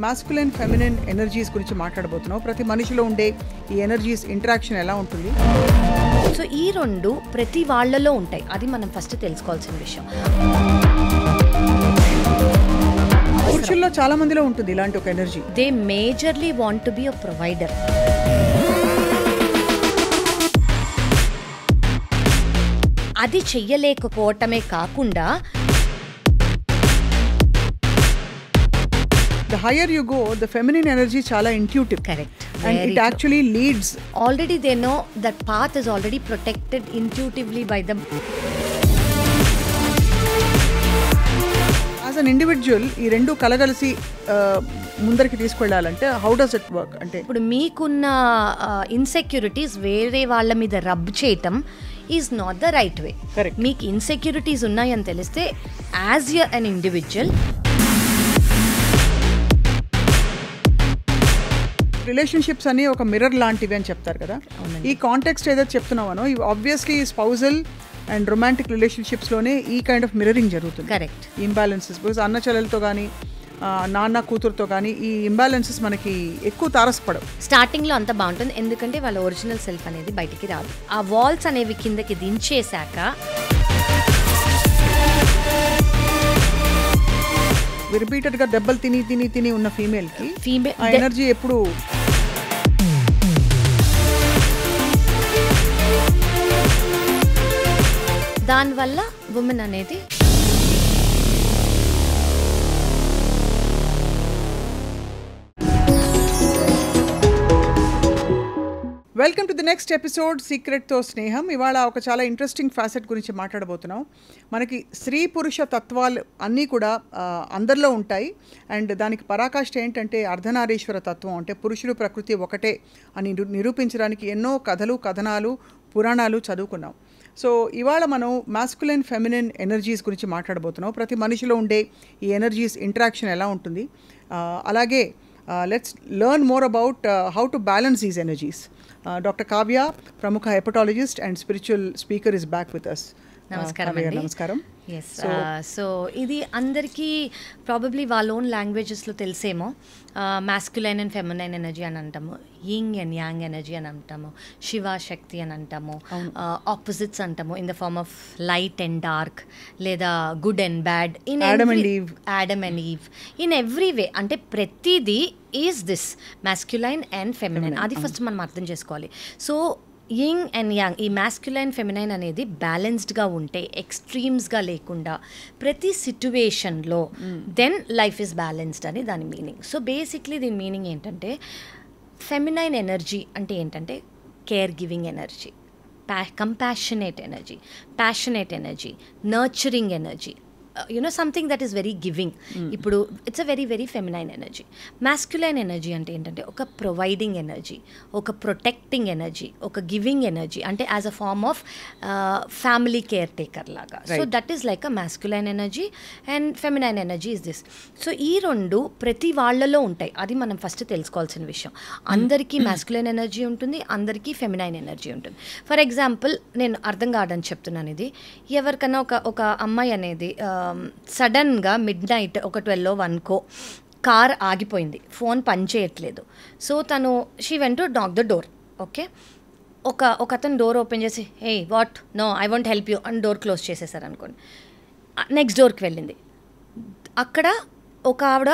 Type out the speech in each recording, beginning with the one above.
Masculine feminine energies గురించి మాట్లాడబోతున్నాం. ప్రతి మనిషిలో ఉండే ఈ ఎనర్జీస్ ఇంటరాక్షన్ ఎలా ఉంటుంది? సో ఈ రెండు ప్రతి వాళ్ళలో ఉంటాయి. అది మనం ఫస్ట్ తెలుసుకోవాల్సిన విషయం. పురుషుల్లో చాలా మందిలో ఉంటుంది ఇలాంటి ఒక energy. They majorly want to be a provider. అది చెయ్యలేకపోవటమే కాకుండా the higher you go, the feminine energy chala intuitive. Correct. And it actually leads. Already they know that path is already protected intuitively by them. As an individual, ఈ రెండు కలగలిసి ముందరికి తీసుకెళ్ళాలంటే how does it work? అంటే ఇప్పుడు మీకున్న insecurities వేరే వాళ్ళ మీద rub చేయటం is not the right way. Correct. మీకు ఇన్సెక్యూరిటీస్ ఉన్నాయని తెలిస్తే యాజ్ అన్ ఇండివిజువల్ రిలేషన్షిప్స్ అని ఒక మిర్రర్ లాంటివి అని చెప్తారు కదా. ఈ కాంటెక్స్ట్ ఏదైతే చెప్తున్నావనో ఇవి ఆబ్వియస్లీ స్పౌజల్ అండ్ రొమాంటిక్ రిలేషన్షిప్స్లోనే ఈ కైండ్ ఆఫ్ మిర్రరింగ్ జరుగుతుంది. కరెక్ట్. ఇంబ్యాలెన్సెస్ బికాజ్ అన్న చెల్లెలతో కానీ నాన్న కూతురుతో కానీ ఈ ఇంబ్యాలెన్సెస్ మనకి ఎక్కువ తారసపడవు. స్టార్టింగ్లో అంతా బాగుంటుంది, ఎందుకంటే వాళ్ళ ఒరిజినల్ సెల్ఫ్ అనేది బయటికి రాదు. ఆ వాల్స్ అనేవి కిందకి దించేశాక రిపీటెడ్గా దెబ్బలు తిని ఉన్న ఫీమేల్కి ఆ ఎనర్జీ ఎప్పుడు దానివల్ల ఉమెన్ అనేది welcome to the next episode సీక్రెట్తో స్నేహం. ఇవాళ ఒక చాలా ఇంట్రెస్టింగ్ ఫ్యాసెట్ గురించి మాట్లాడబోతున్నాం. మనకి స్త్రీ పురుష తత్వాలు అన్నీ కూడా అందరిలో ఉంటాయి. అండ్ దానికి పరాకాష్ఠ ఏంటంటే అర్ధనారీశ్వర తత్వం, అంటే పురుషుడు ప్రకృతి ఒకటే అని నిరూపించడానికి ఎన్నో కథలు కథనాలు పురాణాలు చదువుకున్నాం. సో ఇవాళ మనం మాస్కులైన్ ఫెమినిన్ ఎనర్జీస్ గురించి మాట్లాడబోతున్నాం. ప్రతి మనిషిలో ఉండే ఈ ఎనర్జీస్ ఇంటరాక్షన్ ఎలా ఉంటుంది, అలాగే let's learn more about how to balance these energies. Dr. Kavya, Pramukha hepatologist and spiritual speaker, is back with us. నమస్కారం Kavya, అండి. నమస్కారం. ఎస్. సో ఇది అందరికీ ప్రాబబ్లీ వాళ్ళ ఓన్ లాంగ్వేజెస్లో తెలిసేమో. మాస్క్యులైన్ అండ్ ఫెమినైన్ ఎనర్జీ అని అంటాము, యింగ్ అండ్ యాంగ్ ఎనర్జీ అని అంటాము, శివ శక్తి అని అంటాము, ఆపోజిట్స్ అంటాము in the form of light and dark, లేదా good and bad, in Adam and Eve, in every way. అంటే ప్రతిదీ is this masculine and feminine. అది ఫస్ట్ మనం అర్థం చేసుకోవాలి. సో యింగ్ అండ్ యాంగ్, ఈ మాస్క్యులైన్ ఫెమినైన్ అనేది బ్యాలెన్స్డ్గా ఉంటే, ఎక్స్ట్రీమ్స్గా లేకుండా ప్రతి సిట్యువేషన్లో, దెన్ లైఫ్ ఈజ్ బ్యాలెన్స్డ్ అని దాని మీనింగ్. సో బేసిక్లీ దీని మీనింగ్ ఏంటంటే, ఫెమినైన్ ఎనర్జీ అంటే ఏంటంటే care giving energy, compassionate energy, passionate energy, nurturing energy, something that is very giving. ఇప్పుడు it's a very very feminine energy. Masculine energy అంటే ఏంటంటే ఒక ప్రొవైడింగ్ ఎనర్జీ, ఒక ప్రొటెక్టింగ్ ఎనర్జీ, ఒక గివింగ్ ఎనర్జీ, అంటే as a form of family care taker లాగా. So that is like a masculine energy and feminine energy is this. So ఈ రెండు ప్రతి వాళ్ళలో ఉంటాయి. అది మనం ఫస్ట్ తెలుసుకోవాల్సిన విషయం. అందరికీ మాస్క్యులైన్ ఎనర్జీ ఉంటుంది, అందరికీ ఫెమినైన్ ఎనర్జీ ఉంటుంది. ఫర్ ఎగ్జాంపుల్, నేను అర్థం కాదని చెప్తున్నాను ఇది. ఎవరికన్నా ఒక అమ్మాయి అనేది సడన్గా మిడ్ నైట్ ఒక 12-1 కార్ ఆగిపోయింది, ఫోన్ పనిచేయట్లేదు. సో తను she went to knock the door. Okay, ఒక అతను డోర్ ఓపెన్ చేసి hey what, no I want help you అని డోర్ క్లోజ్ చేసేసారు అనుకోండి. నెక్స్ట్ డోర్కి వెళ్ళింది. అక్కడ ఒక ఆవిడ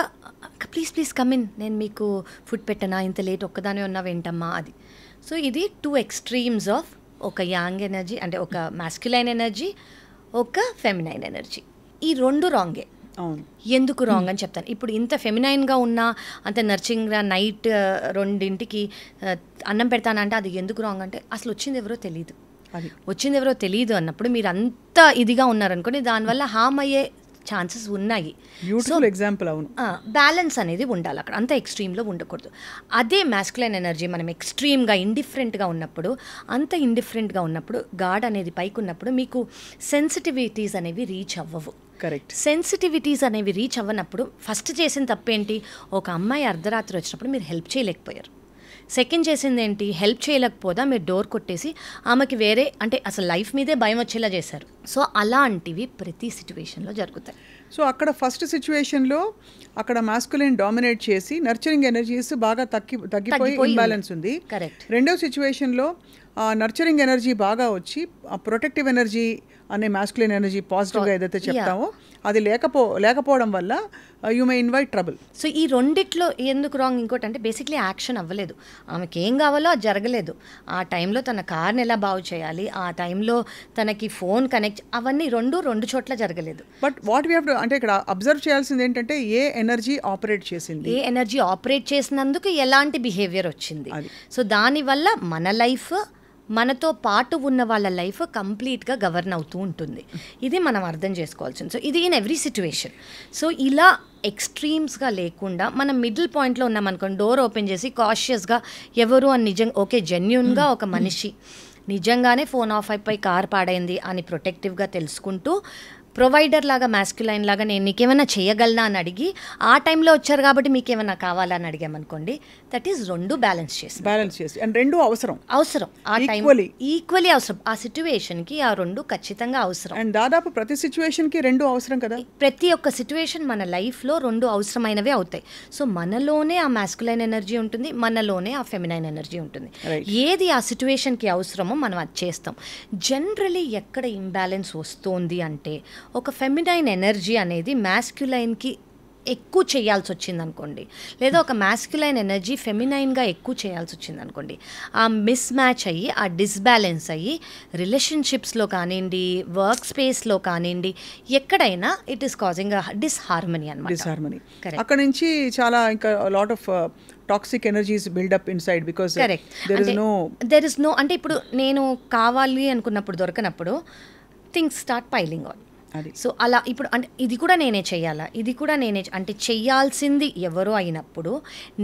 ప్లీజ్ కమ్ ఇన్, నేను మీకు ఫుడ్ పెట్టనా, ఇంత లేట్ ఒక్కదానే ఉన్నావు ఏంటమ్మా అది. సో ఇది 2 ఎక్స్ట్రీమ్స్ ఆఫ్ ఒక యాంగ్ ఎనర్జీ, అంటే ఒక మాస్క్యులైన్ ఎనర్జీ, ఒక ఫెమినైన్ ఎనర్జీ. ఈ రెండు రాంగే. ఎందుకు రాంగ్ అని చెప్తాను. ఇప్పుడు ఇంత ఫెమినైన్గా ఉన్నా, అంత నర్చింగ్గా నైట్ 2ంటికి అన్నం పెడతానంటే అది ఎందుకు రాంగ్ అంటే, అసలు వచ్చింది ఎవరో తెలియదు అన్నప్పుడు మీరు అంత ఇదిగా ఉన్నారనుకోండి, దానివల్ల హామ్ అయ్యే ఛాన్సెస్ ఉన్నాయి. Beautiful example. అవును, బ్యాలెన్స్ అనేది ఉండాలి అక్కడ, అంత ఎక్స్ట్రీమ్లో ఉండకూడదు. అదే మాస్క్యులైన్ ఎనర్జీ మనం ఎక్స్ట్రీమ్గా ఇండిఫరెంట్గా ఉన్నప్పుడు, అంత ఇండిఫరెంట్గా ఉన్నప్పుడు, గాడ్ అనేది పైకి ఉన్నప్పుడు మీకు సెన్సిటివిటీస్ అనేవి రీచ్ అవ్వవు. కరెక్ట్. సెన్సిటివిటీస్ అనేవి రీచ్ అవ్వనప్పుడు ఫస్ట్ చేసిన తప్పేంటి, ఒక అమ్మాయి అర్ధరాత్రి వచ్చినప్పుడు మీరు హెల్ప్ చేయలేకపోయారు. సెకండ్ చేసింది ఏంటి, హెల్ప్ చేయలేకపోదా మీరు డోర్ కొట్టేసి ఆమెకి వేరే అంటే అసలు లైఫ్ మీదే భయం వచ్చేలా చేశారు. సో అలాంటివి ప్రతి సిచ్యువేషన్లో జరుగుతాయి. సో అక్కడ ఫస్ట్ సిచ్యువేషన్లో అక్కడ మాస్కులైన్ డామినేట్ చేసి నర్చరింగ్ ఎనర్జీస్ బాగా తగ్గిపోయి ఇంబ్యాలెన్స్ ఉంది. కరెక్ట్. రెండో సిచ్యువేషన్లో నర్చరింగ్ ఎనర్జీ బాగా వచ్చి ప్రొటెక్టివ్ ఎనర్జీ అనే మాస్కులైన్ ఎనర్జీ పాజిటివ్గా ఏదైతే చెప్తామో అది లేకపోవడం వల్ల you may invite trouble. So ఈ రెండిట్లో ఎందుకు రాంగ్, ఇంకోటి అంటే బేసిక్లీ యాక్షన్ అవ్వలేదు, ఆమెకి ఏం కావాలో అది జరగలేదు. ఆ టైంలో తన కార్ని ఎలా బాగు చేయాలి, ఆ టైంలో తనకి ఫోన్ కనెక్ట్, అవన్నీ రెండు చోట్ల జరగలేదు. But what we have to అంటే ఇక్కడ అబ్జర్వ్ చేయాల్సింది ఏంటంటే ఏ ఎనర్జీ ఆపరేట్ చేసింది, ఏ ఎనర్జీ ఆపరేట్ చేసినందుకు ఎలాంటి బిహేవియర్ వచ్చింది. సో దానివల్ల మన లైఫ్, మనతో పాటు ఉన్న వాళ్ళ లైఫ్ కంప్లీట్గా గవర్న్ అవుతూ ఉంటుంది. ఇది మనం అర్థం చేసుకోవాల్సింది. సో ఇది ఇన్ ఎవ్రీ సిచ్యువేషన్. సో ఇలా ఎక్స్ట్రీమ్స్గా లేకుండా మనం మిడిల్ పాయింట్లో ఉన్నామనుకోండి, డోర్ ఓపెన్ చేసి కాషియస్గా ఎవరు అని ఓకే జెన్యూన్గా ఒక మనిషి నిజంగానే ఫోన్ ఆఫ్ అయిపోయి కార్ పాడైంది అని ప్రొటెక్టివ్గా తెలుసుకుంటూ ప్రొవైడర్ లాగా మాస్క్యులైన్ లాగా నేను నీకేమైనా చేయగలనా అని అడిగి ఆ టైంలో వచ్చారు కాబట్టి మీకేమైనా కావాలని అడిగామనుకోండి, దట్ ఈస్ రెండు బ్యాలెన్స్ చేసి అండ్ రెండు అవసరం ఆ టైం ఈక్వలీ అవసరం, ఆ సిచ్యువేషన్కి ఆ రెండు ఖచ్చితంగా అవసరం. అండ్ దాదాపు ప్రతి సిచ్యువేషన్కి రెండు అవసరం కదా. ప్రతి ఒక్క సిచ్యువేషన్ మన లైఫ్లో రెండు అవసరమైనవే అవుతాయి. సో మనలోనే ఆ మాస్క్యులైన్ ఎనర్జీ ఉంటుంది, మనలోనే ఆ ఫెమినైన్ ఎనర్జీ ఉంటుంది. ఏది ఆ సిచ్యువేషన్కి అవసరమో మనం అది చేస్తాం. జనరలీ ఎక్కడ ఇంబ్యాలెన్స్ వస్తుంది అంటే ఒక ఫెమినైన్ ఎనర్జీ అనేది మాస్క్యులైన్కి ఎక్కువ చేయాల్సి వచ్చింది అనుకోండి, లేదా ఒక మాస్క్యులైన్ ఎనర్జీ ఫెమినైన్గా ఎక్కువ చేయాల్సి వచ్చింది అనుకోండి, ఆ మిస్ మ్యాచ్ అయ్యి ఆ డిస్బ్యాలెన్స్ అయ్యి రిలేషన్షిప్స్లో కానివ్వండి, వర్క్ స్పేస్లో కానివ్వండి, ఎక్కడైనా ఇట్ ఈస్ కాజింగ్ డిస్హార్మనీ అనమాట. డిస్హార్మనీ అక్కడ నుంచి చాలా ఇంకా lot of toxic energies build up inside because there is no అంటే ఇప్పుడు నేను కావాలి అనుకున్నప్పుడు దొరకనప్పుడు things start piling on. So అలా ఇప్పుడు అంటే ఇది కూడా నేనే చేయాలా, ఇది కూడా నేనే అంటే చెయ్యాల్సింది ఎవరో అయినప్పుడు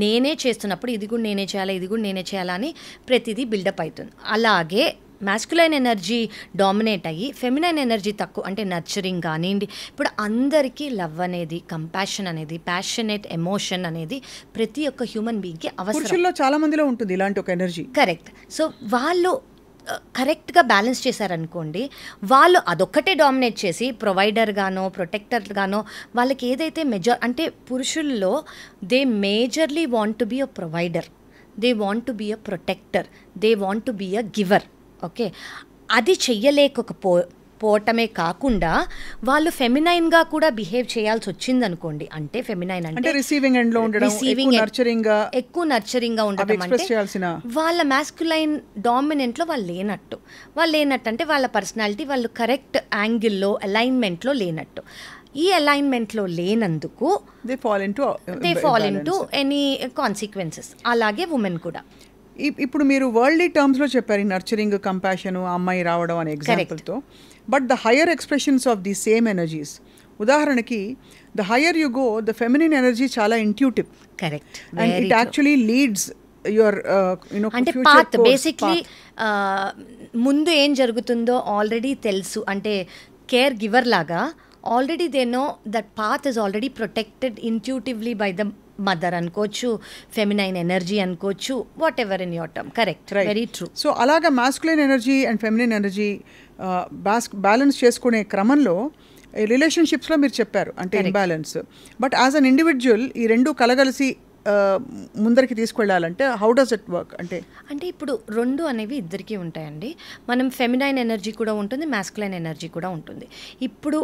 నేనే చేస్తున్నప్పుడు ఇది కూడా నేనే చేయాలా, ఇది కూడా నేనే చేయాలా అని ప్రతిదీ బిల్డప్ అవుతుంది. అలాగే మాస్క్యులైన్ ఎనర్జీ డామినేట్ అయ్యి ఫెమినైన్ ఎనర్జీ తక్కువ అంటే నర్చరింగ్ కానివ్వండి. ఇప్పుడు అందరికీ లవ్ అనేది, కంపాషన్ అనేది, ప్యాషనేట్ ఎమోషన్ అనేది ప్రతి ఒక్క హ్యూమన్ బీయింగ్కి అవసరం. చాలా మందిలో ఉంటుంది ఇలాంటి ఒక ఎనర్జీ. కరెక్ట్. సో వాళ్ళు కరెక్ట్గా బ్యాలెన్స్ చేశారనుకోండి, వాళ్ళు అదొక్కటే డామినేట్ చేసి ప్రొవైడర్గానో ప్రొటెక్టర్గానో వాళ్ళకి ఏదైతే అంటే పురుషుల్లో they majorly want to be a provider, they want to be a protector, they want to be a giver. Okay, అది చెయ్యలేకపోవటమే కాకుండా వాళ్ళు ఫెమినైన్గా కూడా బిహేవ్ చేయాల్సి వచ్చింది అనుకోండి. అంటే ఫెమినైన్ అంటే రిసీవింగ్ ఎండ్ లో ఉండడం, ఎక్కువ నర్చరింగ్గా ఉండడం, అంటే వాళ్ళ మాస్క్యులైన్ డామినెంట్లో వాళ్ళు లేనట్టు అంటే వాళ్ళ పర్సనాలిటీ వాళ్ళు కరెక్ట్ యాంగిల్లో అలైన్మెంట్లో లేనట్టు. ఈ అలైన్మెంట్లో లేనందుకు they fall into any consequences. అలాగే ఉమెన్ కూడా. ఇప్పుడు మీరు వరల్డ్లీ టర్మ్స్లో చెప్పారు నర్చరింగ్, కంపాషన్, అమ్మాయి రావడం అనే ఎగ్జాంపుల్తో. But the higher expressions of the same energies, ఉదాహరణకి the higher you go the feminine energy చాలా intuitive. Correct. And it actually leads your అంటే పాత్ బేసిక్లీ ముందు ఏం జరుగుతుందో ఆల్రెడీ తెలుసు. అంటే కేర్ గివర్ లాగా already they know that path is already protected intuitively by the mother అనుకోవచ్చు, feminine energy అనుకోవచ్చు, whatever in your term. Correct, very true. So అలాగా masculine energy and feminine energy balance చేసుకునే క్రమంలో రిలేషన్షిప్స్లో మీరు చెప్పారు అంటే imbalance. But as an individual ఈ రెండు కలగలిసి ముందరికి తీసుకెళ్ళాలంటే హౌ డస్ ఇట్ వర్క్? అంటే ఇప్పుడు రెండు అనేవి ఇద్దరికీ ఉంటాయండి. మనం ఫెమినైన్ ఎనర్జీ కూడా ఉంటుంది, మాస్కులైన్ ఎనర్జీ కూడా ఉంటుంది. ఇప్పుడు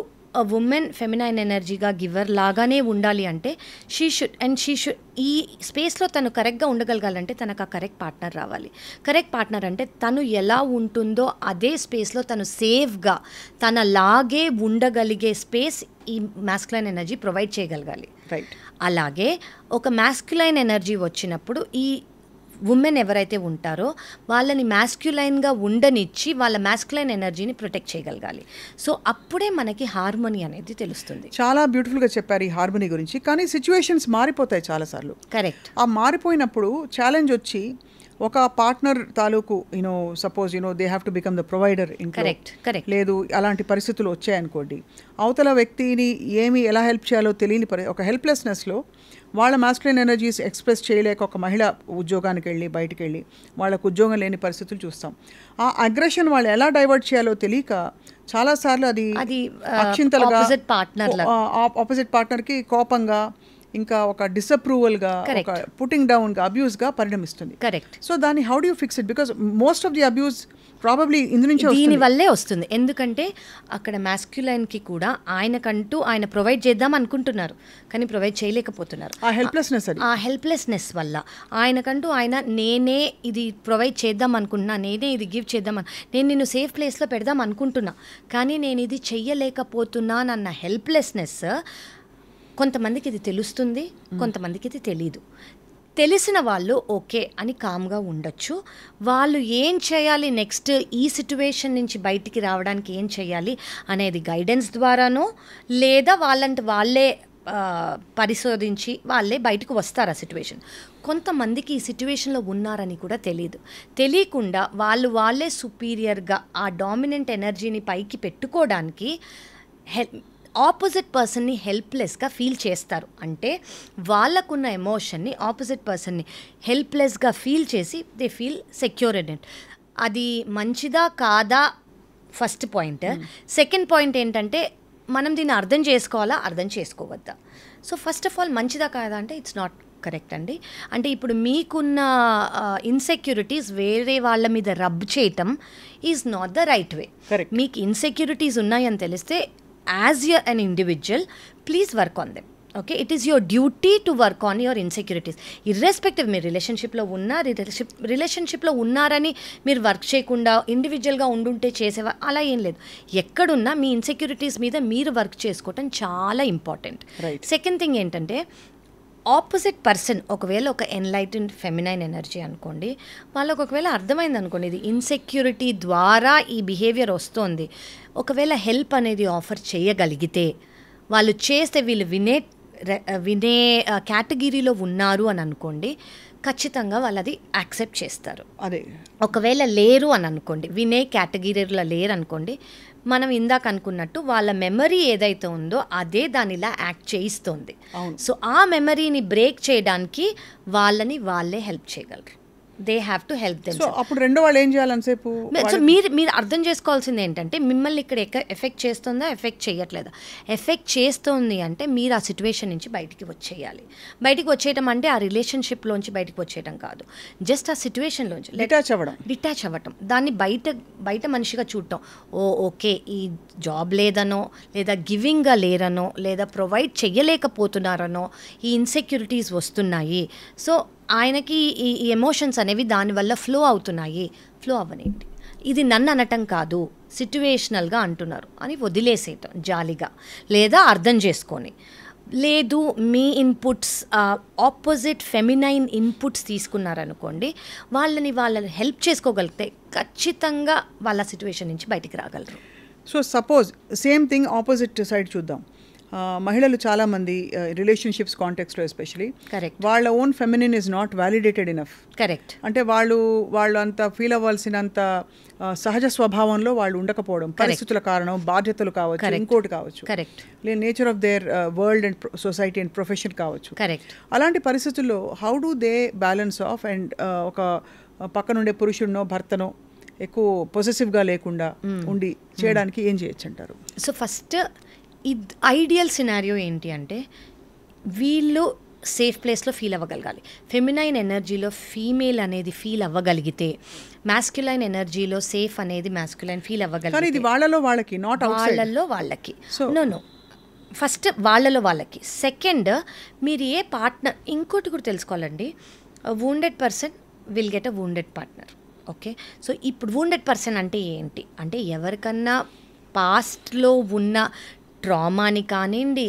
ఉమెన్ ఫెమినైన్ ఎనర్జీగా గివర్ లాగానే ఉండాలి అంటే షీ షుడ్ ఈ స్పేస్లో తను కరెక్ట్గా ఉండగలగాలంటే తనకు ఆ కరెక్ట్ పార్ట్నర్ రావాలి. కరెక్ట్ పార్ట్నర్ అంటే తను ఎలా ఉంటుందో అదే స్పేస్లో తను సేఫ్గా తనలాగే ఉండగలిగే స్పేస్ ఈ మాస్కులైన్ ఎనర్జీ ప్రొవైడ్ చేయగలగాలి. రైట్. అలాగే ఒక మాస్కులైన్ ఎనర్జీ వచ్చినప్పుడు ఈ ఉమెన్ ఎవరైతే ఉంటారో వాళ్ళని మాస్క్యులైన్గా ఉండనిచ్చి వాళ్ళ మాస్క్యులైన్ ఎనర్జీని ప్రొటెక్ట్ చేయగలగాలి. సో అప్పుడే మనకి హార్మోనీ అనేది తెలుస్తుంది. చాలా బ్యూటిఫుల్గా చెప్పారు ఈ హార్మోనీ గురించి. కానీ సిచ్యువేషన్స్ మారిపోతాయి చాలాసార్లు. కరెక్ట్. ఆ మారిపోయినప్పుడు ఛాలెంజ్ వచ్చి ఒక పార్ట్నర్ తాలూకు suppose they have to become the provider ఇంట్లో కరెక్ట్ లేదు అలాంటి పరిస్థితులు వచ్చాయనుకోండి, అవతల వ్యక్తిని ఎలా హెల్ప్ చేయాలో తెలియని ఒక హెల్ప్లెస్నెస్లో వాళ్ళ మాస్కులిన్ ఎనర్జీస్ ఎక్స్ప్రెస్ చేయలేక ఒక మహిళ ఉద్యోగానికి వెళ్ళి బయటికి వెళ్ళి వాళ్ళకు ఉద్యోగం లేని పరిస్థితులు చూస్తాం. ఆ అగ్రెషన్ వాళ్ళు ఎలా డైవర్ట్ చేయాలో తెలియక చాలాసార్లు అది అక్షింతలుగా ఆపోజిట్ పార్ట్నర్కి కోపంగా, ఇంకా ఒక డిసప్రూవల్గా, ఒక పుట్టింగ్ డౌన్గా, అబ్యూస్గా పరిణమిస్తుంది. కరెక్ట్. సో దాన్ని how do you fix it? Because most of the abuse probably దీని వల్లే వస్తుంది. ఎందుకంటే అక్కడ మాస్క్యులైన్కి కూడా ఆయన ప్రొవైడ్ చేద్దాం అనుకుంటున్నారు, కానీ ప్రొవైడ్ చేయలేకపోతున్నారు. ఆ హెల్ప్లెస్నెస్ వల్ల నేనే ఇది ప్రొవైడ్ చేద్దాం అనుకుంటున్నా, నేనే ఇది గివ్ చేద్దామని, నేను నిన్ను సేఫ్ ప్లేస్లో పెడదాం అనుకుంటున్నా, కానీ నేను ఇది చెయ్యలేకపోతున్నానన్న హెల్ప్లెస్నెస్ కొంతమందికి ఇది తెలుస్తుంది, కొంతమందికి ఇది తెలీదు. తెలిసిన వాళ్ళు ఓకే అని కామ్గా ఉండొచ్చు. వాళ్ళు ఏం చేయాలి నెక్స్ట్, ఈ సిచ్యువేషన్ నుంచి బయటికి రావడానికి ఏం చేయాలి అనేది గైడెన్స్ ద్వారానో లేదా వాళ్ళే పరిశోధించి వాళ్ళే బయటకు వస్తారు ఆ సిచ్యువేషన్. కొంతమందికి ఈ సిచ్యువేషన్లో ఉన్నారని కూడా తెలియకుండా వాళ్ళే సుపీరియర్గా ఆ డామినెంట్ ఎనర్జీని పైకి పెట్టుకోవడానికి ఆపోజిట్ పర్సన్ని హెల్ప్లెస్గా ఫీల్ చేస్తారు. అంటే వాళ్ళకున్న ఎమోషన్ని ఆపోజిట్ పర్సన్ని హెల్ప్లెస్గా ఫీల్ చేసి they feel secure in it. అది మంచిదా కాదా ఫస్ట్ పాయింట్. సెకండ్ పాయింట్ ఏంటంటే మనం దీన్ని అర్థం చేసుకోవాలా, అర్థం చేసుకోవద్దా. సో ఫస్ట్ ఆఫ్ ఆల్ మంచిదా కాదా అంటే ఇట్స్ నాట్ కరెక్ట్ అండి. అంటే ఇప్పుడు మీకున్న ఇన్సెక్యూరిటీస్ వేరే వాళ్ళ మీద రబ్ చేయటం is not the right way. మీకు ఇన్సెక్యూరిటీస్ ఉన్నాయని తెలిస్తే as an individual, please work on them. Okay, it is your duty to work on your insecurities, irrespective మీరు రిలేషన్షిప్లో ఉన్నారని మీరు వర్క్ చేయకుండా ఇండివిజువల్గా ఉండుంటే చేసేవా అలా ఏం లేదు. ఎక్కడున్నా మీ ఇన్సెక్యూరిటీస్ మీద మీరు వర్క్ చేసుకోవటం చాలా ఇంపార్టెంట్. సెకండ్ థింగ్ ఏంటంటే ఆపోజిట్ పర్సన్ ఒకవేళ ఒక ఎన్లైటెండ్ ఫెమినైన్ ఎనర్జీ అనుకోండి, వాళ్ళకు ఒకవేళ అర్థమైంది అనుకోండి ఇది ఇన్సెక్యూరిటీ ద్వారా ఈ బిహేవియర్ వస్తుంది, ఒకవేళ హెల్ప్ అనేది ఆఫర్ చేయగలిగితే వాళ్ళు చేస్తే వీళ్ళు వినే కేటగిరీలో ఉన్నారు అని అనుకోండి, ఖచ్చితంగా వాళ్ళు అది యాక్సెప్ట్ చేస్తారు. అదే ఒకవేళ లేరు అని అనుకోండి, వినే కేటగిరీలో లేరు అనుకోండి, మనం ఇందాక అనుకున్నట్టు వాళ్ళ మెమరీ ఏదైతే ఉందో అదే దానిలా యాక్ట్ చేయిస్తుంది. సో ఆ మెమరీని బ్రేక్ చేయడానికి వాళ్ళే హెల్ప్ చేయగలరు. They have to help them. So అప్పుడు రెండో వాళ్ళు ఏం చేయాలని సేపు సో మీరు అర్థం చేసుకోవాల్సింది ఏంటంటే మిమ్మల్ని ఇక్కడ ఎఫెక్ట్ చేస్తుందా, ఎఫెక్ట్ చేయట్లేదా. ఎఫెక్ట్ చేస్తుంది అంటే మీరు ఆ సిచ్యువేషన్ నుంచి బయటికి వచ్చేయాలి. బయటికి వచ్చేయటం అంటే ఆ రిలేషన్షిప్లోంచి బయటికి వచ్చేయటం కాదు, జస్ట్ ఆ సిచ్యువేషన్లోంచి డిటాచ్ అవ్వటం, దాన్ని బయట మనిషిగా చూడటం. ఓకే ఈ జాబ్ లేదనో, లేదా గివింగ్గా లేరనో, లేదా ప్రొవైడ్ చెయ్యలేకపోతున్నారనో ఈ ఇన్సెక్యూరిటీస్ వస్తున్నాయి, సో ఆయనకి ఈ ఎమోషన్స్ అనేవి దానివల్ల ఫ్లో అవుతున్నాయి, ఫ్లో అవ్వనేంటి, ఇది నన్ను అనటం కాదు సిట్యువేషనల్గా అంటున్నారు అని వదిలేసేయటం జాలిగా, లేదా అర్థం చేసుకొని. లేదు మీ ఇన్పుట్స్ ఆపోజిట్ ఫెమినైన్ ఇన్పుట్స్ తీసుకున్నారనుకోండి, వాళ్ళని హెల్ప్ చేసుకోగలిగితే ఖచ్చితంగా వాళ్ళ సిచ్యువేషన్ నుంచి బయటికి రాగలరు. So suppose same thing opposite side చూద్దాం. మహిళలు చాలామంది రిలేషన్షిప్స్ కాంటెక్స్లో ఎస్పెషలీ వాళ్ళ own feminine is not validated enough. Correct. అంటే వాళ్ళు అంత ఫీల్ అవ్వాల్సినంత సహజ స్వభావంలో వాళ్ళు ఉండకపోవడం, పరిస్థితుల కారణం, బాధ్యతలు కావచ్చు, ఇంకోటి కావచ్చు, లేదా nature of their world and society and profession కావచ్చు. అలాంటి పరిస్థితుల్లో how do they balance of and ఒక పక్కనుండే పురుషుడినో భర్తనో ఎక్కువ పొసెసివ్గా లేకుండా ఉండి చేయడానికి ఏం చేయొచ్చు అంటారు? సో ఫస్ట్ ఐడియల్ సినారియో ఏంటి అంటే వీళ్ళు సేఫ్ ప్లేస్లో ఫీల్ అవ్వగలగాలి. ఫెమినైన్ ఎనర్జీలో ఫీమేల్ అనేది ఫీల్ అవ్వగలిగితే, మాస్క్యులైన్ ఎనర్జీలో సేఫ్ అనేది మాస్క్యులైన్ ఫీల్ అవ్వగలిగితే వాళ్ళలో వాళ్ళకి నో ఫస్ట్ వాళ్ళలో వాళ్ళకి. సెకండ్, మీరు ఏ పార్ట్నర్, ఇంకోటి కూడా తెలుసుకోవాలండి, wounded person will get a wounded partner. Okay, so ఇప్పుడు వూండెడ్ పర్సన్ అంటే ఏంటి అంటే ఎవరికన్నా పాస్ట్లో ఉన్న ట్రామాని కానివ్వండి,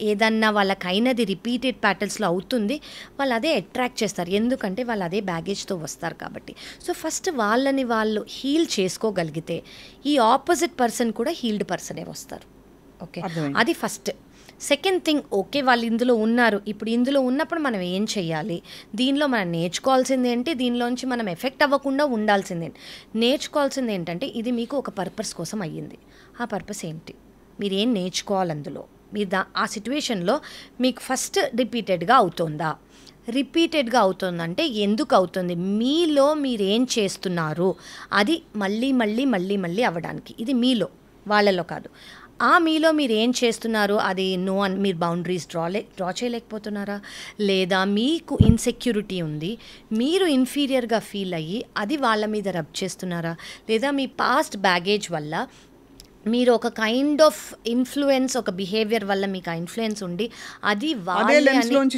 ఏదన్నా వాళ్ళకైనది రిపీటెడ్ ప్యాటర్న్స్లో అవుతుంది, వాళ్ళు అదే అట్రాక్ట్ చేస్తారు, ఎందుకంటే వాళ్ళు అదే బ్యాగేజ్తో వస్తారు కాబట్టి. సో ఫస్ట్ వాళ్ళని వాళ్ళు హీల్ చేసుకోగలిగితే ఈ ఆపోజిట్ పర్సన్ కూడా హీల్డ్ పర్సనే వస్తారు. ఓకే, అది ఫస్ట్. సెకండ్ థింగ్, ఓకే వాళ్ళు ఇందులో ఉన్నారు, ఇప్పుడు ఇందులో ఉన్నప్పుడు మనం ఏం చేయాలి, దీనిలో మనం నేర్చుకోవాల్సింది ఏంటి, దీనిలోంచి మనం ఎఫెక్ట్ అవ్వకుండా ఉండాల్సింది ఏంటి. నేర్చుకోవాల్సింది ఏంటంటే ఇది మీకు ఒక పర్పస్ కోసం అయ్యింది. ఆ పర్పస్ ఏంటి, మీరు ఏం నేర్చుకోవాలి అందులో, మీరు ఆ సిచ్యువేషన్లో మీకు ఫస్ట్ రిపీటెడ్గా అవుతుందా, రిపీటెడ్గా అవుతుందంటే ఎందుకు అవుతుంది, మీలో మీరు ఏం చేస్తున్నారు అది మళ్ళీ మళ్ళీ మళ్ళీ మళ్ళీ అవ్వడానికి. ఇది మీలో, వాళ్ళలో కాదు. ఆ మీలో మీరు ఏం చేస్తున్నారు అది నో అని మీరు బౌండరీస్ డ్రా చేయలేకపోతున్నారా, లేదా మీకు ఇన్సెక్యూరిటీ ఉంది, మీరు ఇన్ఫీరియర్గా ఫీల్ అయ్యి అది వాళ్ళ మీద రబ్ చేస్తున్నారా, లేదా మీ పాస్ట్ బ్యాగేజ్ వల్ల మీరు ఒక కైండ్ ఆఫ్ ఇన్ఫ్లుయెన్స్, ఒక బిహేవియర్ వల్ల మీకు ఆ ఇన్ఫ్లుయెన్స్ ఉండి అది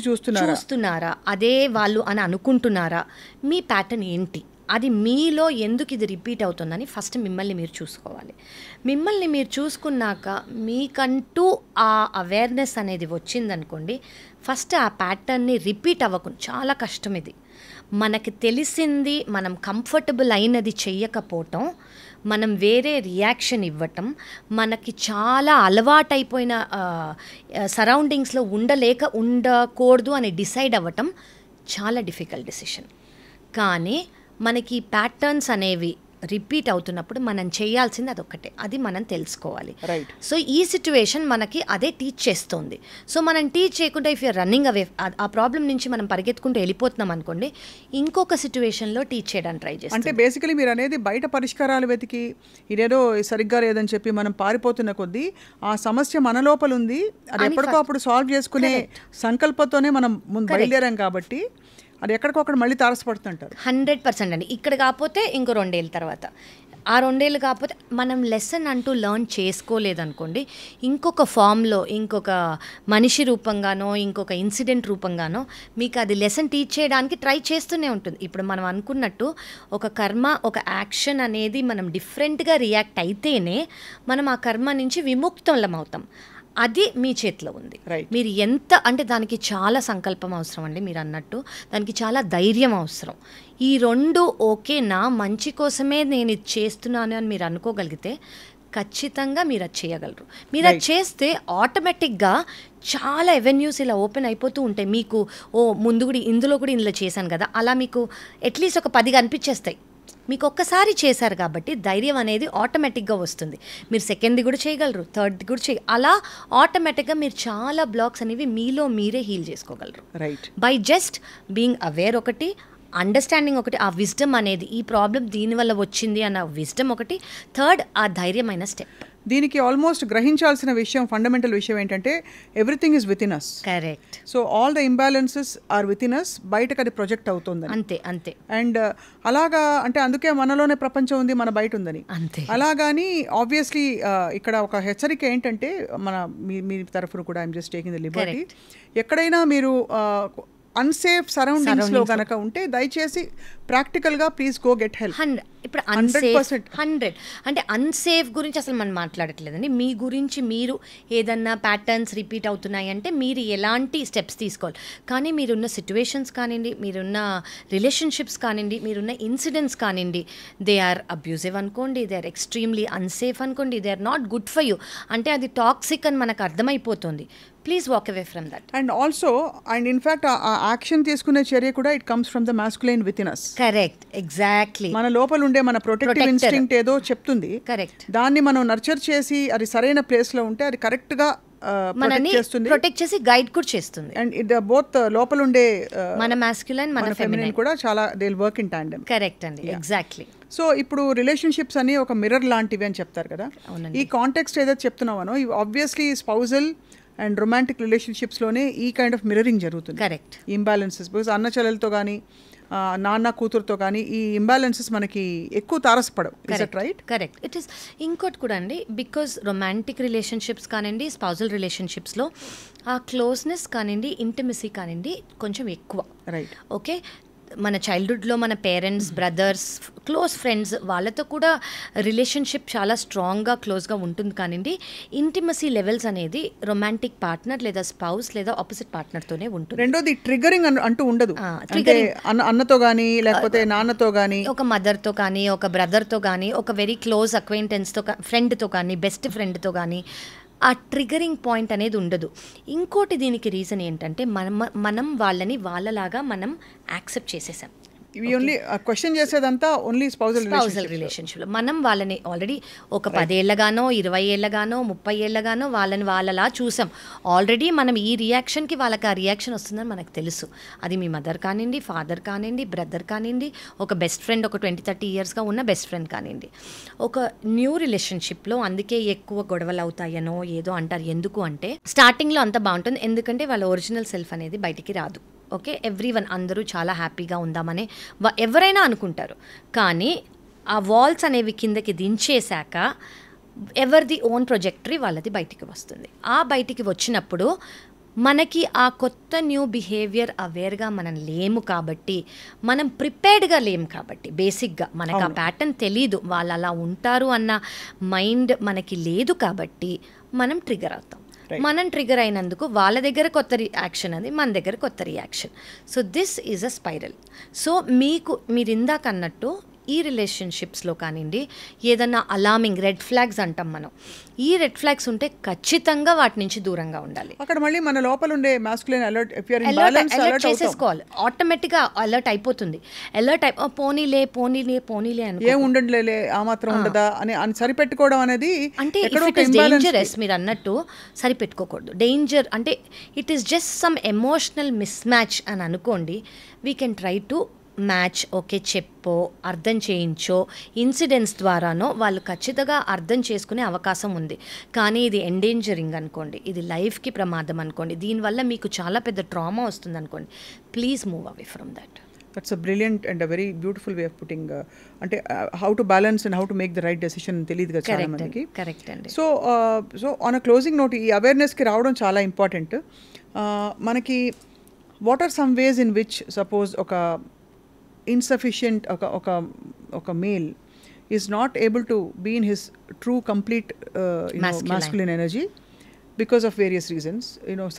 చూస్తున్నారా, అదే వాళ్ళు అని అనుకుంటున్నారా, మీ ప్యాటర్న్ ఏంటి, అది మీలో ఎందుకు ఇది రిపీట్ అవుతుందని ఫస్ట్ మిమ్మల్ని మీరు చూసుకోవాలి. మిమ్మల్ని మీరు చూసుకున్నాక మీకంటూ ఆ అవేర్నెస్ అనేది వచ్చిందనుకోండి, ఫస్ట్ ఆ ప్యాటర్న్ని రిపీట్ అవ్వకుండా, చాలా కష్టం ఇది, మనకి తెలిసింది మనం కంఫర్టబుల్ అయినది చెయ్యకపోవటం, మనం వేరే రియాక్షన్ ఇవ్వటం, మనకి చాలా అలవాటైపోయిన సరౌండింగ్స్లో ఉండకూడదు అని డిసైడ్ అవ్వటం చాలా డిఫికల్ట్ డెసిషన్. కానీ మనకి ప్యాటర్న్స్ అనేవి రిపీట్ అవుతున్నప్పుడు మనం చేయాల్సింది అదొక్కటే, అది మనం తెలుసుకోవాలి. సో ఈ సిచ్యువేషన్ మనకి అదే టీచ్ చేస్తుంది. సో మనం టీచ్ చేయకుండా ఇఫ్ యూర్ రన్నింగ్ అవే, ఆ ప్రాబ్లం నుంచి మనం పరిగెత్తుకుంటూ వెళ్ళిపోతున్నాం అనుకోండి, ఇంకొక సిచ్యువేషన్లో టీచ్ చేయడానికి ట్రై చేస్తాం. అంటే బేసికలీ మీరు అనేది బయట పరిష్కారాలు వెతికి ఇదేదో సరిగ్గా లేదని చెప్పి మనం పారిపోతున్న కొద్దీ ఆ సమస్య మన లోపల ఉంది, అది ఎప్పటికో అప్పుడు సాల్వ్ చేసుకునే సంకల్పంతోనే మనం బయలుదేరాం కాబట్టి అది ఎక్కడికొక్కడ మళ్ళీ తారసపడుతుంటారు. 100% అండి. ఇక్కడ కాకపోతే ఇంకో 2 ఏళ్ళ తర్వాత, ఆ 2 ఏళ్ళు కాకపోతే మనం లెసన్ అంటూ లెర్న్ చేసుకోలేదనుకోండి, ఇంకొక ఫామ్లో, ఇంకొక మనిషి రూపంగానో, ఇంకొక ఇన్సిడెంట్ రూపంగానో మీకు అది లెసన్ టీచ్ చేయడానికి ట్రై చేస్తూనే ఉంటుంది. ఇప్పుడు మనం అనుకున్నట్టు ఒక కర్మ, ఒక యాక్షన్ అనేది మనం డిఫరెంట్గా రియాక్ట్ అయితేనే మనం ఆ కర్మ నుంచి విముక్తులం అవుతాం. అది మీ చేతిలో ఉంది. మీరు ఎంత అంటే దానికి చాలా సంకల్పం అవసరం అండి, మీరు అన్నట్టు దానికి చాలా ధైర్యం అవసరం. ఈ 2 ఓకే నా మంచి కోసమే నేను ఇది చేస్తున్నాను అని మీరు అనుకోగలిగితే ఖచ్చితంగా మీరు అది చేయగలరు. మీరు అది చేస్తే ఆటోమేటిక్గా చాలా ఎవెన్యూస్ ఇలా ఓపెన్ అయిపోతూ ఉంటాయి. మీకు ముందు కూడా ఇందులో కూడా ఇందులో చేశాను కదా, అలా మీకు అట్లీస్ట్ ఒక 10 కనిపించేస్తాయి. మీకు ఒక్కసారి చేశారు కాబట్టి ధైర్యం అనేది ఆటోమేటిక్గా వస్తుంది. మీరు సెకండ్ది కూడా చేయగలరు, థర్డ్ది కూడా అలా ఆటోమేటిక్గా మీరు చాలా బ్లాక్స్ అనేవి మీలో మీరే హీల్ చేసుకోగలరు. బై జస్ట్ బీయింగ్ అవేర్ ఒకటి, అండర్స్టాండింగ్ ఒకటి, ఆ విజ్డమ్ అనేది ఈ ప్రాబ్లం దీనివల్ల వచ్చింది అన్న విజ్డమ్ ఒకటి, థర్డ్ ఆ ధైర్యమైన స్టెప్. దీనికి ఆల్మోస్ట్ గ్రహించాల్సిన విషయం, ఫండమెంటల్ విషయం ఏంటంటే everything is within us. Correct. So all the imbalances are within us, బయటకు అది ప్రొజెక్ట్ అవుతుంది. అంతే అంతే. అండ్ అలాగా అంటే అందుకే మనలోనే ప్రపంచం ఉంది, మన బయట ఉందని. అంతే. అలాగాని ఆబ్వియస్లీ ఇక్కడ ఒక హెచ్చరిక ఏంటంటే మీ తరఫున కూడా I'm just taking the Liberty, ఎక్కడైనా మీరు అన్సేఫ్ సరౌండింగ్స్లో కనుక ఉంటే దయచేసి ప్రాక్టికల్గా ప్లీజ్ గో గెట్ హెల్ప్. ఇప్పుడు అన్సేఫ్ 100 అంటే అన్సేఫ్ గురించి అసలు మనం మాట్లాడట్లేదండి. మీ గురించి మీరు ఏదన్నా ప్యాటర్న్స్ రిపీట్ అవుతున్నాయి అంటే మీరు ఎలాంటి స్టెప్స్ తీసుకోవాలి. కానీ మీరున్న సిచ్యువేషన్స్ కానివ్వండి, మీరున్న రిలేషన్షిప్స్ కానివ్వండి, మీరున్న ఇన్సిడెంట్స్ కానివ్వండి, దే ఆర్ అబ్యూజివ్ అనుకోండి, దే ఆర్ ఎక్స్ట్రీమ్లీ అన్సేఫ్ అనుకోండి, they are not good for you అంటే అది టాక్సిక్ అని మనకు అర్థమైపోతుంది. Please walk away from that. And also and in fact ఆ యాక్షన్ తీసుకునే చర్య కూడా it comes from the masculine within us. Correct, exactly. మన లోపల ఉండే మన ప్రొటెక్టివ్ ఇన్స్టింక్ట్ ఏదో చెప్తుంది. కరెక్ట్. దాన్ని మనం నర్చర్ చేసి అది సరైన ప్లేస్ లో ఉంటే అది కరెక్ట్ గా ప్రొటెక్ట్ చేసి గైడ్ కూడా చేస్తుంది. అండ్ ఇది బోత్ లోపల ఉండే మన మాస్కులైన్ మన ఫెమినైన్ కూడా చాలా they will work in tandem. Correct అండి, ఎగ్జాక్ట్లీ. సో ఇప్పుడు రిలేషన్షిప్స్ అని ఒక మిర్రర్ లాంటివి అని చెప్తారు కదా. ఈ కాంటెక్స్ట్ ఏదైతే చెప్తున్నామనో ఇవి ఆబ్వియస్లీ స్పౌజల్ అండ్ రొమాంటిక్ రిలేషన్షిప్స్లోనే ఈ కైండ్ ఆఫ్ మిర్రరింగ్ జరుగుతుంది. కరెక్ట్. ఇంబ్యాలెన్సెస్ బికాస్ అన్న చెల్లెలతో కానీ నాన్న కూతురుతో కానీ ఈ ఇంబ్యాలెన్సెస్ మనకి ఎక్కువ తారసపడవు. Is it right? Correct. It is ఇంకోటి కూడా అండి, బికాజ్ రొమాంటిక్ రిలేషన్షిప్స్ కానివ్వండి, స్పౌజల్ రిలేషన్షిప్స్లో ఆ క్లోజ్నెస్ కానివ్వండి, ఇంటిమసీ కానివ్వండి కొంచెం ఎక్కువ. రైట్. ఓకే. మన చైల్డ్హుడ్లో మన పేరెంట్స్, బ్రదర్స్, క్లోజ్ ఫ్రెండ్స్ వాళ్ళతో కూడా రిలేషన్షిప్ చాలా స్ట్రాంగ్గా క్లోజ్గా ఉంటుంది. కానివ్వండి ఇంటిమసీ లెవెల్స్ అనేది రొమాంటిక్ పార్ట్నర్ లేదా స్పౌస్ లేదా ఆపోజిట్ పార్ట్నర్తోనే ఉంటుంది. రెండోది ట్రిగరింగ్ అంటూ ఉండదు. అన్నతో కానీ లేకపోతే నాన్నతో కానీ, ఒక మదర్తో కానీ, ఒక బ్రదర్తో కానీ, ఒక వెరీ క్లోజ్ అక్వైంటెన్స్తో, ఫ్రెండ్తో కానీ, బెస్ట్ ఫ్రెండ్తో కానీ ఆ ట్రిగరింగ్ పాయింట్ అనేది ఉండదు. ఇంకోటి దీనికి రీజన్ ఏంటంటే మనం వాళ్ళని వాళ్ళలాగా మనం యాక్సెప్ట్ చేసేసాం. ఇవి ఓన్లీ క్వశ్చన్ చేసేదంతా ఓన్లీ స్పౌజల్ రిలేషన్షిప్లో మనం వాళ్ళని ఆల్రెడీ ఒక 10 ఏళ్ళగానో 20 ఏళ్ళగానో 30 ఏళ్ళగానో వాళ్ళని వాళ్ళలా చూసాం. ఆల్రెడీ మనం ఈ రియాక్షన్కి వాళ్ళకి ఆ రియాక్షన్ వస్తుందని మనకు తెలుసు. అది మీ మదర్ కానివ్వండి, ఫాదర్ కానివ్వండి, బ్రదర్ కానివ్వండి, ఒక బెస్ట్ ఫ్రెండ్, ఒక 20-30 ఇయర్స్గా ఉన్న బెస్ట్ ఫ్రెండ్ కానివ్వండి. ఒక న్యూ రిలేషన్షిప్లో అందుకే ఎక్కువ గొడవలు అవుతాయనో ఏదో అంటారు. ఎందుకు అంటే స్టార్టింగ్లో అంత బాగుంటుంది, ఎందుకంటే వాళ్ళ ఒరిజినల్ సెల్ఫ్ అనేది బయటికి రాదు. ఓకే, ఎవ్రీవన్ అందరూ చాలా హ్యాపీగా ఉందామని ఎవరైనా అనుకుంటారు. కానీ ఆ వాల్స్ అనేవి కిందకి దించేశాక ఎవరిది ఓన్ ప్రొజెక్టరీ వాళ్ళది బయటికి వస్తుంది. ఆ బయటికి వచ్చినప్పుడు మనకి ఆ కొత్త న్యూ బిహేవియర్ అవేర్గా మనం లేము కాబట్టి, మనం ప్రిపేర్డ్గా లేము కాబట్టి, బేసిక్గా మనకు ఆ ప్యాటర్న్ తెలీదు, వాళ్ళు అలా ఉంటారు అన్న మైండ్ మనకి లేదు కాబట్టి మనం ట్రిగర్ అవుతాం. మనం ట్రిగర్ అయినందుకు వాళ్ళ దగ్గర కొత్త రియాక్షన్, అది మన దగ్గర కొత్త reaction. So this is a spiral. So మీరు ఇందాక అన్నట్టు ఈ రిలేషన్షిప్స్లో కానివ్వండి, ఏదన్నా అలార్మింగ్ రెడ్ ఫ్లాగ్స్ అంటాం మనం, ఈ రెడ్ ఫ్లాగ్స్ ఉంటే ఖచ్చితంగా వాటి నుంచి దూరంగా ఉండాలి. అక్కడ మళ్ళీ మన లోపల ఉండే మాస్కులైన్ అలర్ట్ చేసేసుకోవాలి. ఆటోమేటిక్గా అలర్ట్ అయిపోతుంది. అలర్ట్ పోనీలే అని ఏం ఉండట్లే, ఆ మాత్రం ఉండదా అని సరిపెట్టుకోవడం అనేది, అంటే డేంజరస్. మీరు అన్నట్టు సరిపెట్టుకోకూడదు. డేంజర్ అంటే it is just some emotional mismatch అని అనుకోండి. We can try to match. Okay, చెప్పో, అర్థం చేయించో, ఇన్సిడెంట్స్ ద్వారానో వాళ్ళు ఖచ్చితంగా అర్థం చేసుకునే అవకాశం ఉంది. కానీ ఇది ఎండేంజరింగ్ అనుకోండి, ఇది లైఫ్కి ప్రమాదం అనుకోండి, దీనివల్ల మీకు చాలా పెద్ద ట్రామా వస్తుంది అనుకోండి, please move away from that. That's a brilliant and a very beautiful way of putting. అంటే how to balance and how to make the right decision తెలియదు కదా చాలా మందికి. కరెక్ట్ అండి. So on a closing note, ఈ అవేర్నెస్కి రావడం చాలా ఇంపార్టెంట్. మనకి what are some ways in which suppose ఒక insufficient oka male is not able to be in his true complete masculine energy because of various reasons,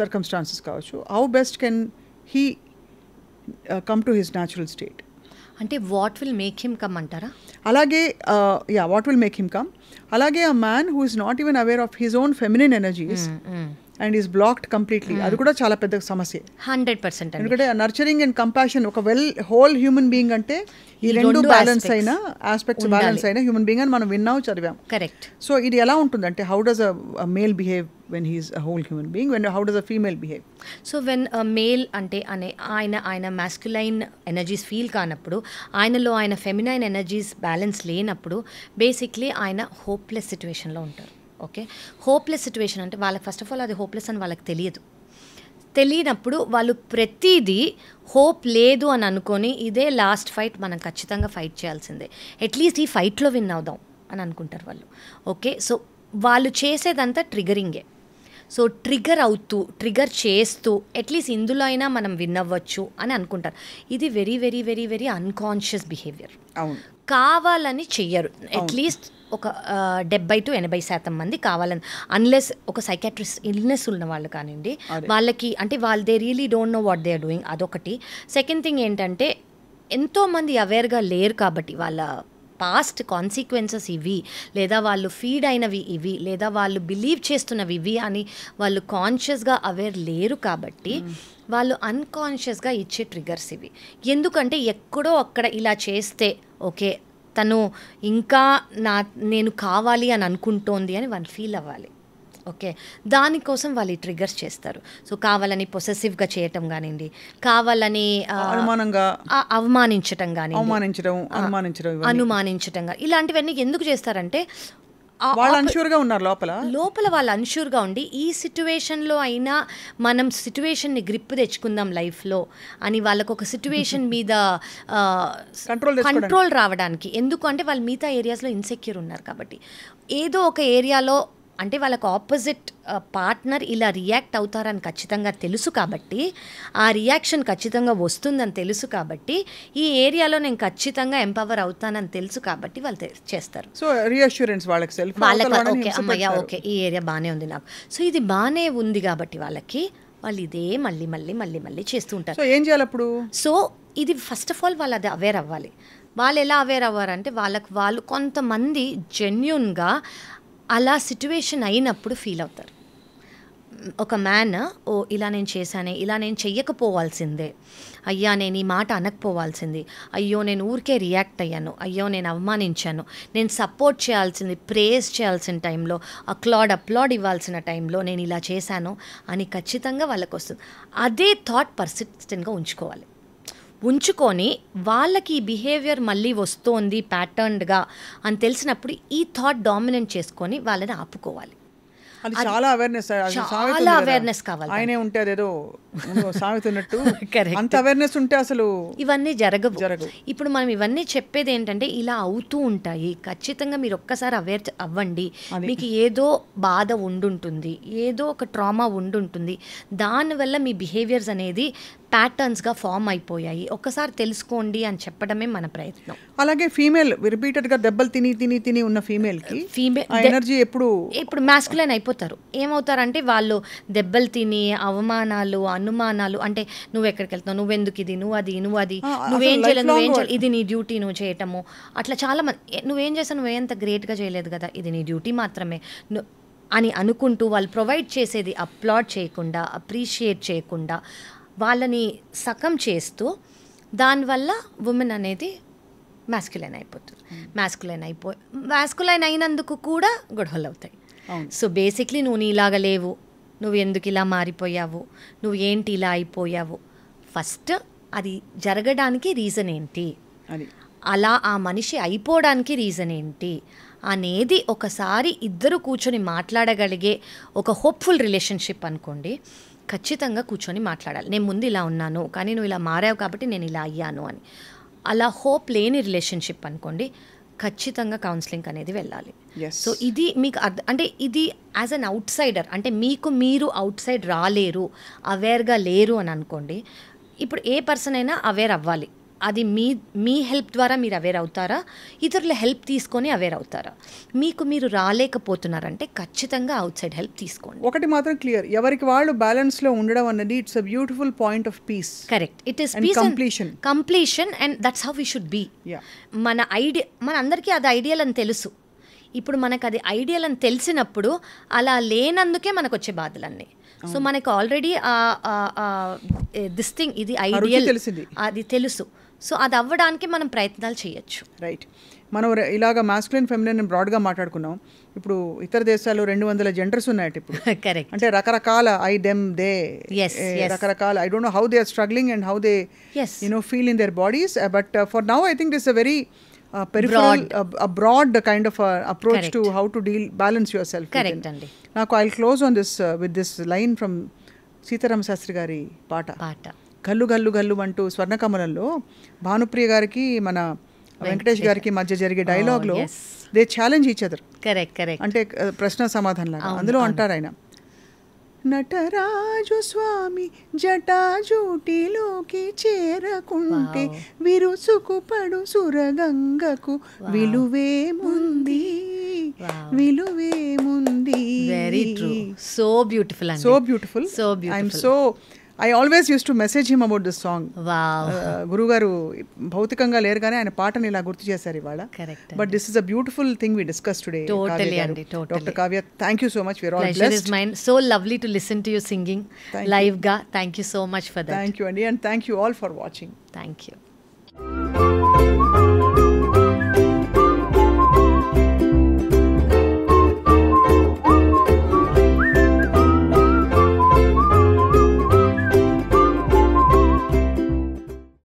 circumstances kavachu, how best can he come to his natural state? అంటే what will make him come అంటారా? అలాగే what will make him come. అలాగే a man who is not even aware of his own feminine energies and is blocked completely, అది కూడా చాలా పెద్ద సమస్య. 100%. ఎందుకంటే నర్చరింగ్ అండ్ కంపాషన్, ఒక హోల్ హ్యూమన్ బీయింగ్ అంటే ఈ రెండు బ్యాలెన్స్ అయిన ఆస్పెక్ట్స్ బ్యాలెన్స్ అయిన హ్యూమన్ బీయింగ్ అని మనం విన్నాం, చదివాం. కరెక్ట్. సో ఇది ఎలా ఉంటుందంటే, how does a male behave when he is a whole human being, how does a female behave? So when a male అంటే ఆయన masculine energies ఫీల్ కానప్పుడు, ఆయనలో ఆయన feminine energies బ్యాలెన్స్ లేనప్పుడు బేసిక్లీ ఆయన హోప్లెస్ సిచ్యువేషన్లో ఉంటారు. ఓకే, హోప్లెస్ సిచ్యువేషన్ అంటే వాళ్ళకి ఫస్ట్ ఆఫ్ ఆల్ అది హోప్లెస్ అని వాళ్ళకి తెలియనప్పుడు వాళ్ళు ప్రతిదీ హోప్ లేదు అని అనుకొని, ఇదే లాస్ట్ ఫైట్, మనం ఖచ్చితంగా ఫైట్ చేయాల్సిందే, అట్లీస్ట్ ఈ ఫైట్లో విన్ అవుదాం అని అనుకుంటారు వాళ్ళు. ఓకే, సో వాళ్ళు చేసేదంతా ట్రిగరింగే. సో ట్రిగర్ చేస్తూ అట్లీస్ట్ ఇందులో అయినా మనం విన్ అవ్వచ్చు అని అనుకుంటారు. ఇది very very very very unconscious behaviour. కావాలని చెయ్యరు. అట్లీస్ట్ ఒక 70-80% మంది కావాలని, అన్లెస్ ఒక సైకాట్రిస్ట్ ఇల్నెస్ ఉన్న వాళ్ళు కానివ్వండి, వాళ్ళకి అంటే they really don't know what they are doing, అదొకటి. సెకండ్ థింగ్ ఏంటంటే, ఎంతోమంది అవేర్గా లేరు కాబట్టి వాళ్ళ పాస్ట్ కాన్సిక్వెన్సెస్ ఇవి, లేదా వాళ్ళు ఫీడ్ అయినవి ఇవి, లేదా వాళ్ళు బిలీవ్ చేస్తున్నవి ఇవి అని వాళ్ళు కాన్షియస్గా అవేర్ లేరు కాబట్టి వాళ్ళు అన్కాన్షియస్గా ఇచ్చే ట్రిగర్స్ ఇవి. ఎందుకంటే ఎక్కడో అక్కడ ఇలా చేస్తే ఓకే తను ఇంకా నేను కావాలి అని అనుకుంటోంది అని వాళ్ళు ఫీల్ అవ్వాలి. ఓకే, దానికోసం వాళ్ళు ఈ ట్రిగర్స్ చేస్తారు. సో కావాలని పొసెసివ్గా చేయటం కానివ్వండి, కావాలని అవమానించటం కానీ, అనుమానించటం కానీ, ఇలాంటివన్నీ ఎందుకు చేస్తారంటే వాళ్ళు అన్షూర్గా ఉన్నారు, లోపల వాళ్ళు అన్షూర్గా ఉండి, ఈ సిచ్యువేషన్లో అయినా మనం సిచ్యువేషన్ని గ్రిప్ తెచ్చుకుందాం లైఫ్లో అని వాళ్ళకు ఒక సిచ్యువేషన్ మీద కంట్రోల్ రావడానికి. ఎందుకు అంటే వాళ్ళు మిగతా ఏరియాస్లో ఇన్సెక్యూర్ ఉన్నారు కాబట్టి, ఏదో ఒక ఏరియాలో అంటే వాళ్ళకు ఆపోజిట్ పార్ట్నర్ ఇలా రియాక్ట్ అవుతారని ఖచ్చితంగా తెలుసు కాబట్టి, ఆ రియాక్షన్ ఖచ్చితంగా వస్తుందని తెలుసు కాబట్టి, ఈ ఏరియాలో నేను ఖచ్చితంగా ఎంపవర్ అవుతానని తెలుసు కాబట్టి వాళ్ళు చేస్తారు. సో రీఅష్యూరెన్స్ వాళ్ళకి ఓకే అమ్మయ్య, ఓకే ఈ ఏరియా బాగానే ఉంది నాకు, సో ఇది బాగానే ఉంది కాబట్టి వాళ్ళు ఇదే మళ్ళీ మళ్ళీ మళ్ళీ మళ్ళీ చేస్తూ ఉంటారు. సో ఏం చేయాలి అప్పుడు? సో ఇది ఫస్ట్ ఆఫ్ ఆల్ వాళ్ళు అది అవేర్ అవ్వాలి. వాళ్ళు ఎలా అవేర్ అవ్వారంటే, వాళ్ళు కొంతమంది జెన్యూన్గా అలా సిట్యువేషన్ అయినప్పుడు ఫీల్ అవుతారు. ఒక మ్యాన్, ఓ ఇలా నేను చేశానే, ఇలా నేను చెయ్యకపోవాల్సిందే, అయ్యా నేను ఈ మాట అనకపోవాల్సింది, అయ్యో నేను ఊరికే రియాక్ట్ అయ్యాను, అయ్యో నేను అవమానించాను, నేను సపోర్ట్ చేయాల్సింది, ప్రేజ్ చేయాల్సిన టైంలో, అప్లాడ్ ఇవ్వాల్సిన టైంలో నేను ఇలా చేశాను అని ఖచ్చితంగా వాళ్ళకి వస్తుంది. అదే థాట్ పర్సిస్టెంట్గా ఉంచుకొని వాళ్ళకి ఈ బిహేవియర్ మళ్ళీ వస్తోంది ప్యాటర్న్డ్గా అని తెలిసినప్పుడు ఈ థాట్ డామినేట్ చేసుకొని వాళ్ళని ఆపుకోవాలి. అది చాలా అవేర్నెస్, చాలా అవేర్నెస్ కావాలి. ఆయనే ఉంటే అదేదో సాగుతున్నట్టు అంత అవేర్నెస్ ఉంటే అసలు ఇవన్నీ జరగవు. ఇప్పుడు మనం ఇవన్నీ చెప్పేది ఏంటంటే ఇలా అవుతూ ఉంటాయి, ఖచ్చితంగా మీరు ఒక్కసారి అవేర్ అవ్వండి. మీకు ఏదో బాధ ఉండుంటుంది, ఏదో ఒక ట్రామా ఉండుంటుంది, దానివల్ల మీ బిహేవియర్స్ అనేది ప్యాటర్న్స్గా ఫామ్ అయిపోయాయి, ఒక్కసారి తెలుసుకోండి అని చెప్పడమే మన ప్రయత్నం. అలాగే ఫీమేల్ రిపీటెడ్గా దెబ్బలు తిని ఉన్న ఫీమేల్కి ఎనర్జీ ఎప్పుడు మ్యాస్కులైన్ అయిపోతారు. ఏమవుతారంటే వాళ్ళు దెబ్బలు తిని అవమానాలు, అనుమానాలు, అంటే నువ్వు ఎక్కడికి వెళ్తున్నావు, నువ్వెందుకు ఇది, నువ్వేం చేయలేదు, ఇది నీ డ్యూటీ నువ్వు చేయటము, అట్లా చాలా మంది నువ్వేం చేసావు, నువ్వేంత గ్రేట్గా చేయలేదు కదా, ఇది నీ డ్యూటీ మాత్రమే అని అనుకుంటూ వాళ్ళు ప్రొవైడ్ చేసేది అప్లాడ్ చేయకుండా, అప్రిషియేట్ చేయకుండా వాళ్ళని సకం చేస్తూ దానివల్ల ఉమెన్ అనేది మ్యాస్కులైన్ అయినందుకు కూడా గొడవలు అవుతాయి. సో బేసిక్లీ నువ్వు నీలాగా లేవు, నువ్వు ఎందుకు ఇలా మారిపోయావు, నువ్వు ఏంటి ఇలా అయిపోయావు, ఫస్ట్ అది జరగడానికి రీజన్ ఏంటి, అలా ఆ మనిషి అయిపోవడానికి రీజన్ ఏంటి అనేది ఒకసారి ఇద్దరు కూర్చొని మాట్లాడగలిగే ఒక హోప్ఫుల్ రిలేషన్షిప్ అనుకోండి, ఖచ్చితంగా కూర్చొని మాట్లాడాలి. నేను ముందు ఇలా ఉన్నాను కానీ నువ్వు ఇలా మారావు కాబట్టి నేను ఇలా అయ్యాను అని. అలా హోప్ లేని రిలేషన్షిప్ అనుకోండి, ఖచ్చితంగా కౌన్సిలింగ్ అనేది వెళ్ళాలి. సో ఇది మీకు అంటే ఇది యాజ్ అన్ అవుట్ సైడర్, అంటే మీరు అవుట్ సైడ్ రాలేరు, అవేర్గా లేరు అని అనుకోండి. ఇప్పుడు ఏ పర్సన్ అయినా అవేర్ అవ్వాలి. అది మీ హెల్ప్ ద్వారా మీరు అవేర్ అవుతారా, ఇతరుల హెల్ప్ తీసుకొని అవేర్ అవుతారా? మీరు రాలేకపోతున్నారంటే ఖచ్చితంగా అవుట్ సైడ్ హెల్ప్ తీసుకోండి. ఒకటి మాత్రం క్లియర్, ఎవరికి వాళ్ళు బ్యాలెన్స్లో ఉండడం అనేది it's a beautiful point of peace. Correct, it is peace completion and that's how we should be. మన అందరికీ అది ఐడియల్ అని తెలుసు. ఇప్పుడు మనకు అది ఐడియల్ అని తెలిసినప్పుడు అలా లేనందుకే మనకు వచ్చే బాధలన్నీ. సో మనకు ఆల్రెడీ దిస్ థింగ్ ఇది ఐడియల్ అది తెలుసు. సో అది అవ్వడానికి మనం ప్రయత్నాలు చేయొచ్చు. రైట్, మనం ఇలాగ మాస్కులిన్ ఫెమినిన్ బ్రాడ్గా మాట్లాడుకున్నాం. ఇప్పుడు ఇతర దేశాల్లో 200 జెండర్స్ ఉన్నాయట ఇప్పుడు. కరెక్ట్, అంటే రకరకాల ఐ దెమ్ దే, రకరకాల I don't know how they are struggling and how they feel in their bodies. But for now I think this a very broad kind of approach. Correct. To how to balance yourself. Correct andi. Now I'll close on this with this line from Sitaram Sastri gari paata. Gallu gallu gallu antu Swarnakamalanlo Bhanupriya gariki mana Venkatesh gariki madhya jarige dialogue lo they challenge each other. Correct. Ante prashna samadhanam laga అందులో అంటారు ఆయన, నటరాజు స్వామి జటాజూటిలోకి చేరకుంటే విరుసుకు పడు సురగంగకు విలువేముంది. Very true, so beautiful. I always used to message him about this song. గురుగారు భౌతికంగా లేరు కానీ ఆయన పాటని ఇలా గుర్తు చేశారు ఇవాళ. But this is a beautiful thing we discussed today. Totally. Dr. Kavya, thank you so much. We're all blessed. Pleasure is mine. So lovely to listen to you singing live ga. Thank you so much for that. Thank you, Andy, and thank you all for watching. Thank you.